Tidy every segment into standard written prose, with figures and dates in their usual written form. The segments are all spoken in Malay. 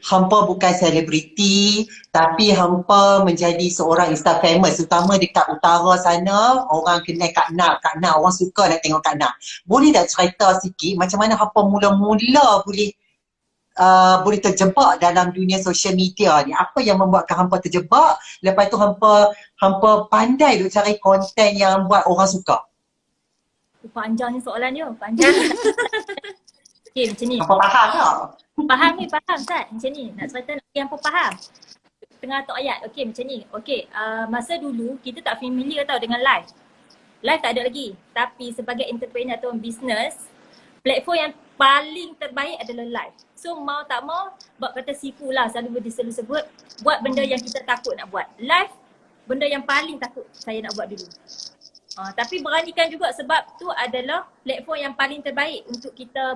hampa bukan selebriti, tapi hampa menjadi seorang Insta famous, terutama dekat utara sana, orang kenal Kak Nak, orang suka nak tengok Kak Nak. Boleh tak cerita sikit macam mana hampa mula-mula boleh terjebak dalam dunia social media ni? Apa yang membuatkan hampa terjebak? Lepas tu hampa pandai duk cari konten yang buat orang suka. Panjangnya soalan dia, panjang. Okay, macam ni. Hampa faham tak? Faham Ustaz. Macam ni, nak cerita yang apa faham. Tengah tu ayat, okay macam ni. Okay, masa dulu kita tak familiar tau dengan live. Live tak ada lagi. Tapi sebagai entrepreneur atau business, platform yang paling terbaik adalah live. So mau tak mau, buat kata sifu lah, selalu sebut, buat benda yang kita takut nak buat. Live, benda yang paling takut saya nak buat dulu. Tapi beranikan juga sebab tu adalah platform yang paling terbaik untuk kita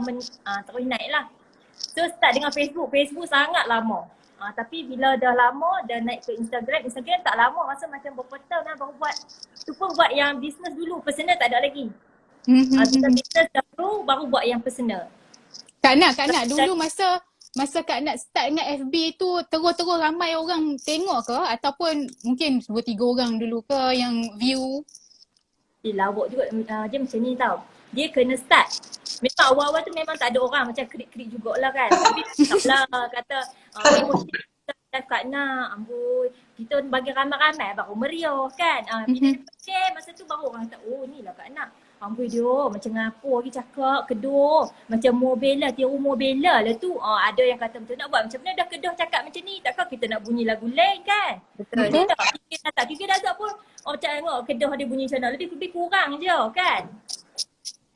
terus naik lah. So start dengan Facebook sangat lama. Tapi bila dah lama, dah naik ke Instagram tak lama, rasa macam berapa tahun lah baru buat. Tu pun buat yang business dulu, personal tak ada lagi. Kita business dahulu, baru buat yang personal. Kak Nak dulu masa Kak Nak start dengan FB tu terus ramai orang tengok ke? Ataupun mungkin 2-3 orang dulu ke yang view? Lawak juga dia macam ni tau. Dia kena start. Memang awal-awal tu memang tak ada orang, macam krik-krik jugalah kan. Tapi taklah kata Kak Nak, amboi, kita bagi ramai-ramai baru meriah kan. Bila dia share masa tu baru orang kata, oh ni lah Kak Nak. Amboi dia macam apa lagi cakap, kedoh. Macam Mobella, tiru Mobella lah tu. Ada yang kata macam nak buat macam mana dah kedoh cakap macam ni. Takkan kita nak bunyi lagu lain kan. Betul. Dia tak fikir dah pun. Macam tengok kedoh dia bunyi macam mana. Lebih kurang je kan.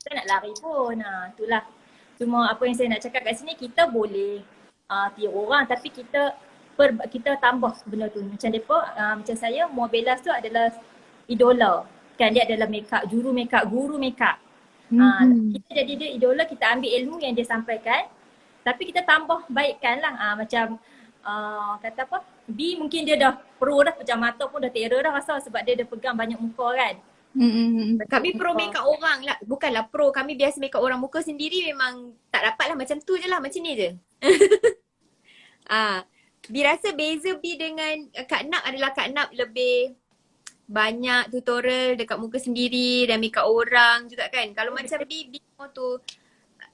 Kita nak lari pun. Itulah. Cuma apa yang saya nak cakap kat sini, kita boleh tiru orang tapi kita tambah benda tu. Macam depa, macam saya, Mobella tu adalah idola. Kan dia adalah guru makeup. Kita jadi dia idola, kita ambil ilmu yang dia sampaikan. Tapi kita tambah baikkan lah. Macam kata apa, B mungkin dia dah pro dah, macam mata pun dah terror dah rasa sebab dia dah pegang banyak muka kan. Kami pro make up orang lah, bukanlah pro, kami biasa make up orang, muka sendiri memang tak dapat lah, macam tu je lah, macam ni je. B rasa beza B dengan Kak Nak adalah Kak Nak lebih banyak tutorial dekat muka sendiri dan make up orang juga kan. Kalau macam B more tu,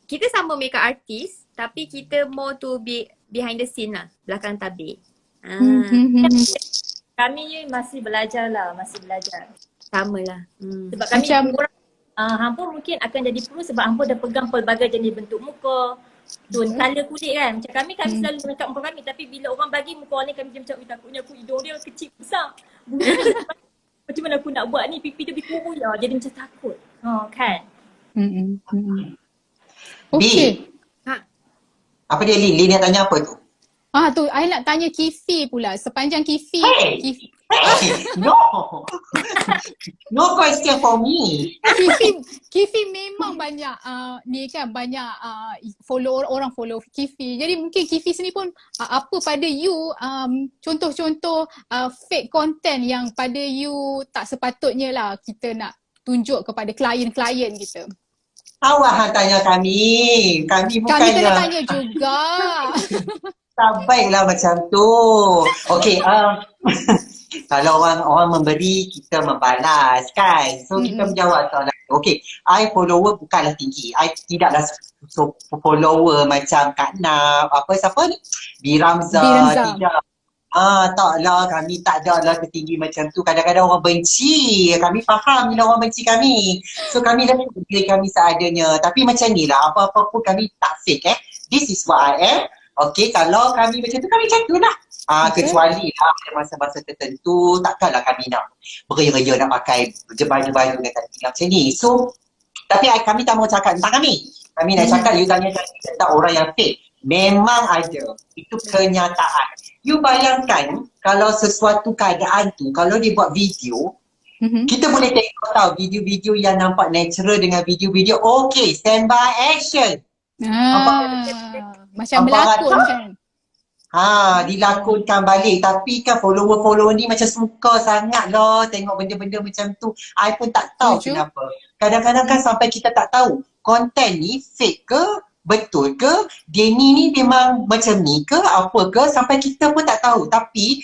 kita sama make up artist tapi kita more tu behind the scene lah, belakang tabir. Kami masih belajar lah, Sama lah. Sebab kami orang, hampa mungkin akan jadi pro sebab hampa dah pegang pelbagai jenis bentuk muka, tone colour kulit kan. Macam kami selalu make up muka kami, tapi bila orang bagi muka orang ni kami macam takutnya aku hidung dia kecil besar. Macam mana aku nak buat ni, pipi dia biru ya, jadi macam takut. Kan? Okay. Apa dia Lin? Lin nak tanya apa tu? Tu I nak tanya Kifi pula. Sepanjang Kifi. No. No question for me. Kifi memang banyak ni kan, banyak orang follow Kifi. Jadi mungkin Kifi sini pun apa pada you contoh-contoh fake content yang pada you tak sepatutnya lah kita nak tunjuk kepada klien-klien kita. Awak tanya kami. Kami bukannya. Kami kena tanya juga. Tak baiklah macam tu. Okey, kalau orang memberi, kita membalas kan. So kita menjawab soalan. Okey, I follower bukanlah tinggi. I tidaklah follower macam Kak Nak, siapa ni? Biramza. Tidak. Taklah, kami tak ada lah ketinggi macam tu. Kadang-kadang orang benci. Kami faham bila orang benci kami. So kami dah beri kami seadanya. Tapi macam ni lah, apa-apa pun kami tak fake This is what I am. Okey, kalau kami macam tu, kami macam tu lah. Kecuali lah pada masa-masa tertentu, takkanlah kami nak beria-ria nak pakai baju-baju dengan tak tinggal macam ni. So, tapi kami tak mau cakap tentang kami. Kami nak cakap, you tanya tentang orang yang fake. Memang ada. Itu kenyataan. You bayangkan kalau sesuatu keadaan tu, kalau dia buat video, kita boleh tengok tau video-video yang nampak natural dengan video-video, okay, stand by action. Macam berlakon kan? Dilakonkan balik. Tapi kan follower-follower ni macam suka sangat lah tengok benda-benda macam tu. I pun tak tahu kenapa. Kadang-kadang kan sampai kita tak tahu konten ni fake ke betul ke Denny ni memang macam ni ke apa ke sampai kita pun tak tahu. Tapi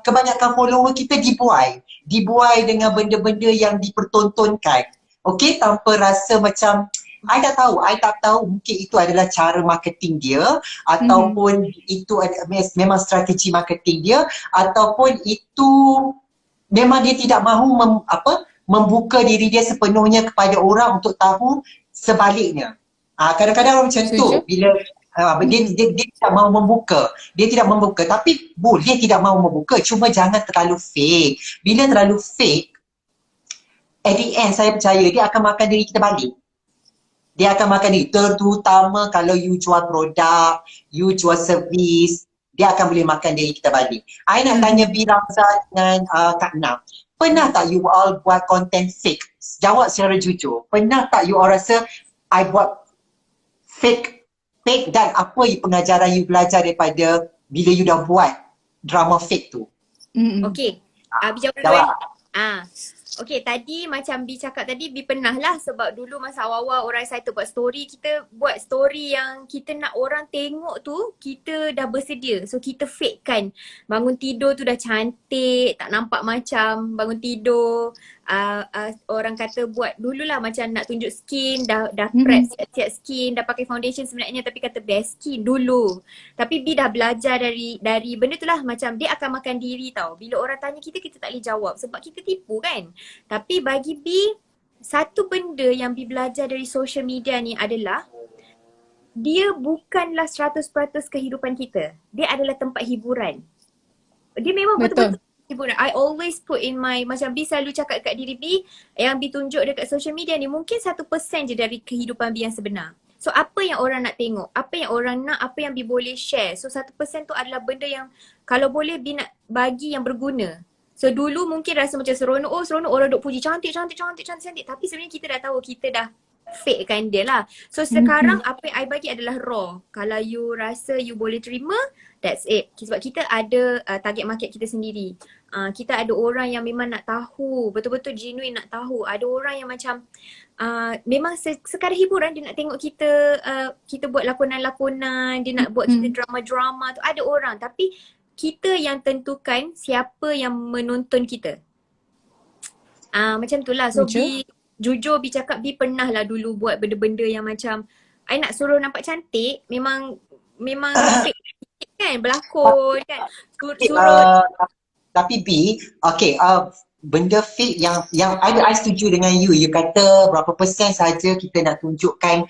kebanyakan follower kita dibuai dengan benda-benda yang dipertontonkan. Okey, tanpa rasa macam I tak tahu mungkin itu adalah cara marketing dia ataupun itu memang strategi marketing dia ataupun itu memang dia tidak mahu membuka diri dia sepenuhnya kepada orang untuk tahu sebaliknya. Kadang-kadang orang macam tu bila dia tidak mahu membuka. Dia tidak membuka. Tapi boleh tidak mahu membuka. Cuma jangan terlalu fake. Bila terlalu fake, at the end saya percaya dia akan makan diri kita balik. Dia akan makan diri. Terutama kalau you jual produk, you jual servis, dia akan boleh makan diri kita balik. I nak tanya B Ramza dengan Kak Nam. Pernah tak you all buat content fake? Jawab secara jujur. Pernah tak you all rasa I buat fake dan apa pengajaran you belajar daripada bila you dah buat drama fake tu? Okay. Abi jawab dulu. Okay, tadi macam Bi cakap tadi, Bi pernah lah sebab dulu masa awal-awal orang excited buat story, kita buat story yang kita nak orang tengok tu, kita dah bersedia. So kita fake kan. Bangun tidur tu dah cantik, tak nampak macam bangun tidur. Orang kata buat dululah macam nak tunjuk skin, dah prep siap-siap skin, dah pakai foundation sebenarnya tapi kata best skin dulu. Tapi Bi dah belajar dari benda tu lah, macam dia akan makan diri tau. Bila orang tanya kita tak boleh jawab sebab kita tipu kan. Tapi bagi Bi, satu benda yang Bi belajar dari social media ni adalah dia bukanlah 100% kehidupan kita. Dia adalah tempat hiburan. Dia memang betul-betul hiburan. I always put in my, macam Bi selalu cakap kat diri Bi, yang Bi tunjuk dekat social media ni mungkin 1% je dari kehidupan Bi yang sebenar. So apa yang orang nak tengok, apa yang orang nak, apa yang Bi boleh share. So 1% tu adalah benda yang kalau boleh Bi nak bagi yang berguna. So dulu mungkin rasa macam seronok, orang duk puji cantik. Tapi sebenarnya kita dah tahu kita dah fake kan dia lah. So sekarang apa yang I bagi adalah raw. Kalau you rasa you boleh terima, that's it. Sebab kita ada target market kita sendiri. Kita ada orang yang memang nak tahu, betul-betul genuine nak tahu. Ada orang yang macam memang sekadar hiburan, dia nak tengok kita buat lakonan-lakonan, dia nak buat kita drama-drama tu. Ada orang, tapi kita yang tentukan siapa yang menonton kita. Macam tu lah. So jujur Bi cakap, Bi pernah lah dulu buat benda-benda yang macam I nak suruh nampak cantik, memang fake kan, berlakon kan. Tapi B, okay, benda fake yang I setuju dengan you. You kata berapa persen saja kita nak tunjukkan,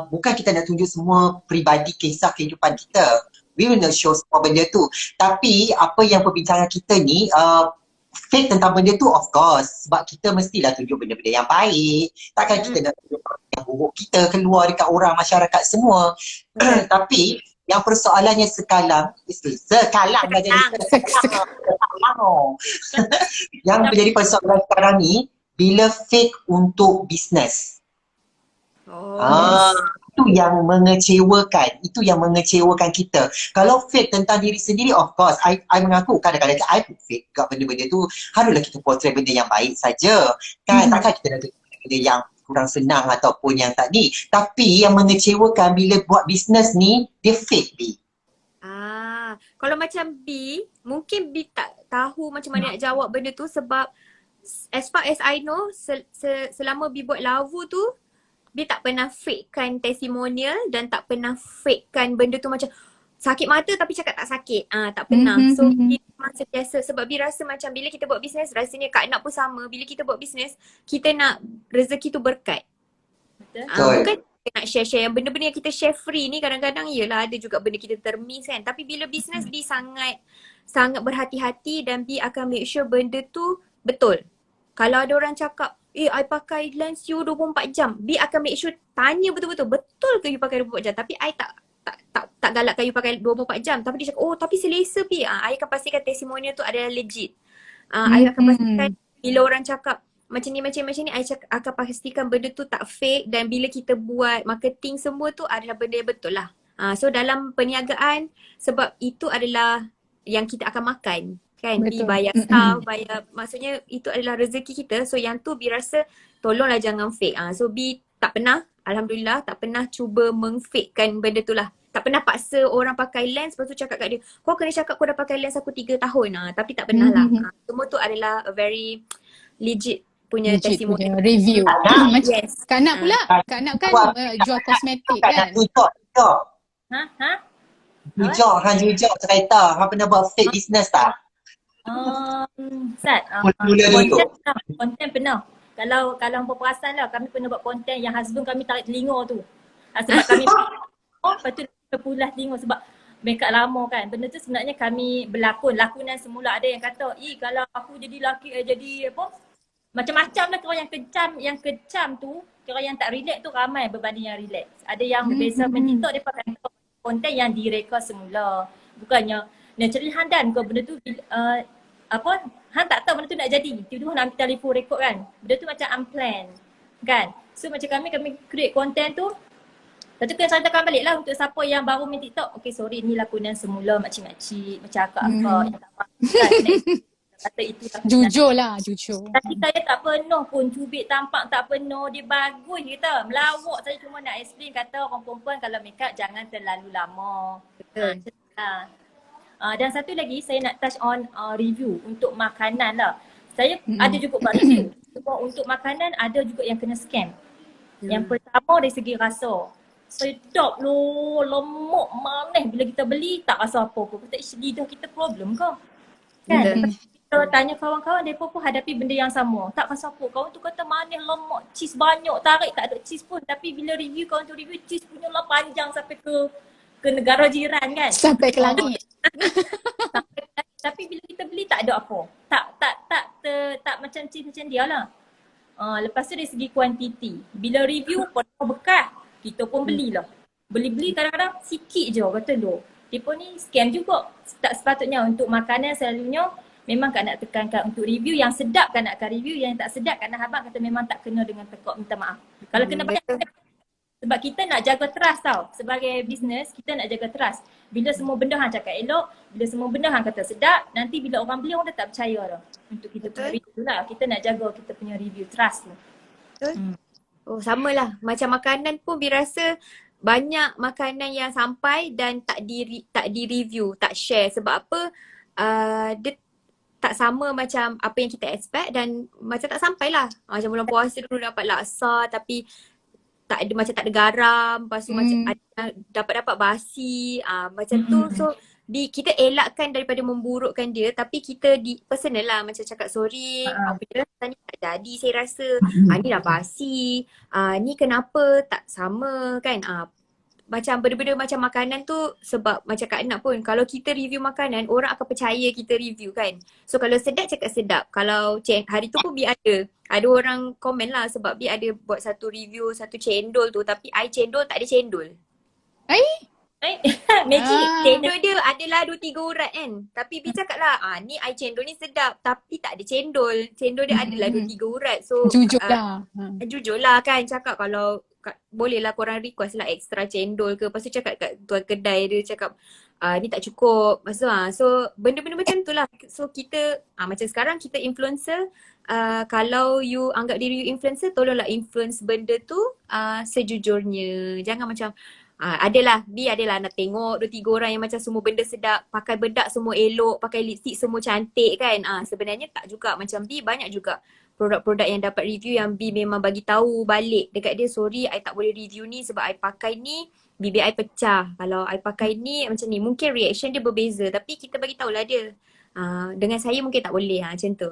bukan kita nak tunjuk semua peribadi kisah kehidupan kita. We will not show semua benda tu. Tapi apa yang perbincangan kita ni, fake tentang benda tu of course. Sebab kita mestilah tunjuk benda-benda yang baik. Takkan kita nak tunjuk yang buruk kita keluar dekat orang, masyarakat semua. Tapi yang persoalannya sekarang yang menjadi persoalan sekarang ni, bila fake untuk bisnes. Itu yang mengecewakan kita. Kalau fake tentang diri sendiri, of course I mengaku kadang-kadang I pun fake kat benda-benda tu. Haruslah kita portray benda yang baik saja kan. Takkan kita nak tunjuk benda yang kurang senang ataupun yang tak ni. Tapi yang mengecewakan bila buat bisnes ni, dia fake B. Kalau macam B, mungkin B tak tahu macam mana nak jawab benda tu sebab as far as I know, selama B buat lavu tu, B tak pernah fakekan testimonial dan tak pernah fakekan benda tu macam sakit mata tapi cakap tak sakit. Tak pernah. So B memang sentiasa, sebab B rasa macam bila kita buat bisnes, rasanya Kak Nak pun sama. Bila kita buat bisnes, kita nak rezeki tu berkat. Bukan kita nak share-share yang benda-benda yang kita share free ni, kadang-kadang yelah ada juga benda kita termiss kan. Tapi bila bisnes, B sangat berhati-hati dan B akan make sure benda tu betul. Kalau ada orang cakap, I pakai lens you 24 jam. B akan make sure tanya betul-betul, betul ke you pakai 24 jam? Tapi I tak galakkan you pakai 24 jam. Tapi dia cakap, tapi selesa B. I akan pastikan testimonial tu adalah legit. I akan pastikan bila orang cakap macam ni, I akan pastikan benda tu tak fake. Dan bila kita buat marketing semua tu adalah benda yang betul lah. So dalam perniagaan, sebab itu adalah yang kita akan makan. Kan, Bi bayar staff, maksudnya itu adalah rezeki kita. So yang tu Bi rasa tolonglah jangan fake. So B tak pernah, Alhamdulillah tak pernah cuba mengfakekan benda tu lah. Tak pernah paksa orang pakai lens lepas tu cakap kat dia, kau kena cakap kau dah pakai lens aku 3 tahun. Tapi tak pernah lah. Semua tu adalah a very legit punya Legit testimoni. punya review. Macam Yes. Kak Nak pula. Kak Nak kan jual kosmetik Tak kan. nak jujur. Ha? Jujur cerita. Hang pernah buat fake business tak? Sat, Mula-mula dulu. konten pernah. Kalau hampa perasan lah, kami pernah buat konten yang husband kami tarik telinga tu. Sebab kami lepas tu terpulas telinga sebab makeup lama kan. Benda tu sebenarnya kami lakonan semula. Ada yang kata, kalau aku jadi lelaki, jadi apa? Macam-macam lah kira yang kecam tu, kira yang tak relax tu ramai berbanding yang relax. Ada yang berbeza TikTok, dia pakai konten yang direka semula. Bukannya naturally handan kau benda tu Han tak tahu benda tu nak jadi. Tiba-tiba nak ambil telefon rekod kan. Benda tu macam unplanned kan. So macam kami create konten tu. Lepas tu kena ceritakan balik lah untuk siapa yang baru main TikTok. Okay sorry ni lakonan semula makcik-makcik. Macam akak-akak yang tak faham kan. Kata itu lakonan. Jujur lah, jujur. Tapi saya tak penuh pun, cubit tampak tak penuh, dia bagus kita. Melawak saya cuma nak explain kata orang perempuan kalau make up jangan terlalu lama. Betul. Dan satu lagi saya nak touch on review untuk makanan lah. Saya ada juga buat review. Cuma untuk makanan ada juga yang kena scam. Yang pertama dari segi rasa. Sedap loh, lemak manis bila kita beli tak rasa apa-apa. Kata lidah kita problem ke? Kan? Kita tanya kawan-kawan, mereka pun hadapi benda yang sama. Tak rasa apa. Kawan tu kata manis, lemak, cheese banyak, tarik tak ada cheese pun. Tapi bila review, kawan tu review cheese punya lah panjang sampai ke negara jiran kan. Sampai ke langit. Tapi bila kita beli tak ada apa. Tak macam cheese macam dia lah. Lepas tu dari segi kuantiti. Bila review penuh bekas, kita pun belilah. Beli-beli kadang-kadang sikit je kata tu. Dia pun ni scam juga. Tak sepatutnya untuk makanan selalunya memang Kak nak tekankan untuk review yang sedap Kak nakkan review, yang tak sedap Kak nak abang kata memang tak kena dengan tekak minta maaf. Kalau kena banyak sebab kita nak jaga trust tau. Sebagai bisnes kita nak jaga trust. Bila semua benda hang cakap elok, bila semua benda hang kata sedap, nanti bila orang beli orang dah tak percaya dah. Untuk kita punya review lah. Kita nak jaga kita punya review trust tu. Betul. Oh samalah. Macam makanan pun Bi rasa banyak makanan yang sampai dan tak di review, tak share. Sebab apa? Dia tak sama macam apa yang kita expect dan macam tak sampai lah. Macam bulan puasa dulu dapat laksa tapi tak ada, macam tak ada garam. Lepas tu macam ada, dapat basi. Macam tu. So kita elakkan daripada memburukkan dia tapi kita personal lah macam cakap sorry apa dia ni tak jadi saya rasa ni dah basi ni kenapa tak sama kan macam benda-benda macam makanan tu sebab macam Kak Nak pun kalau kita review makanan orang akan percaya kita review kan. So kalau sedap cakap sedap. Kalau hari tu pun Bi ada orang komen lah sebab Bi ada buat satu review satu cendol tu tapi I cendol tak ada cendol. Magic. Cendol dia adalah 2-3 urat kan. Tapi Bi cakap lah ni I cendol ni sedap tapi tak ada cendol. Cendol dia adalah 2-3 urat. So Jujur lah. Jujur lah kan cakap kalau boleh lah korang request lah extra cendol ke. Lepas tu cakap kat tuan kedai dia cakap ni tak cukup. So benda-benda macam tu lah. So kita macam sekarang kita influencer. Kalau you anggap diri you influencer, tolonglah influence benda tu sejujurnya. Jangan macam Bi adalah nak tengok 2-3 orang yang macam semua benda sedap, pakai bedak semua elok, pakai lipstick semua cantik kan. Sebenarnya tak juga. Macam Bi banyak juga produk-produk yang dapat review yang Bi memang bagi tahu balik dekat dia, sorry I tak boleh review ni sebab I pakai ni bibir I pecah. Kalau I pakai ni macam ni, mungkin reaction dia berbeza tapi kita bagi tahulah dia. Dengan saya mungkin tak boleh macam tu.